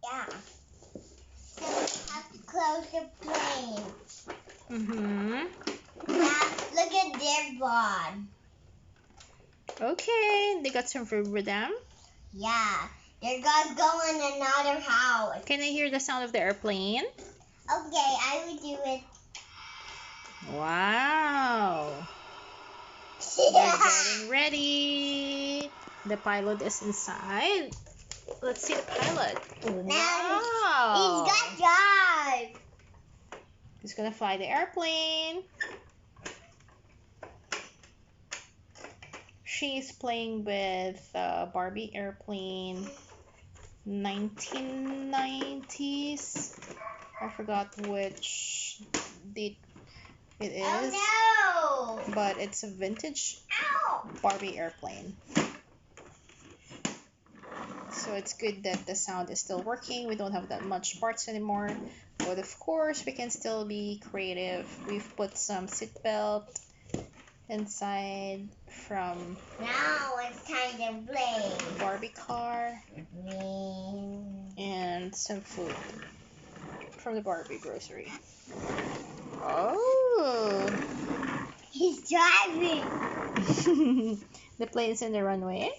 Yeah. So we have to close the plane. Now look at their bod. Okay, they got some food with them. Yeah, they're gonna go in another house. Can I hear the sound of the airplane? Okay, I will do it. Wow. They're getting ready. The pilot is inside. Let's see the pilot. Wow. He's got drive. He's gonna fly the airplane. She's playing with Barbie Airplane 1990s. I forgot which date it is. Oh no! But it's a vintage Barbie airplane. So it's good that the sound is still working. We don't have that much parts anymore. But of course, we can still be creative. We've put some seatbelt inside from Now it's time to play. Barbie car. And some food from the Barbie grocery. Oh! He's driving. The plane's in the runway.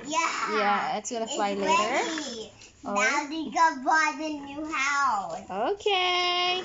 Yeah. Yeah, it's gonna fly later. Ready. Now they got bought a new house. Okay.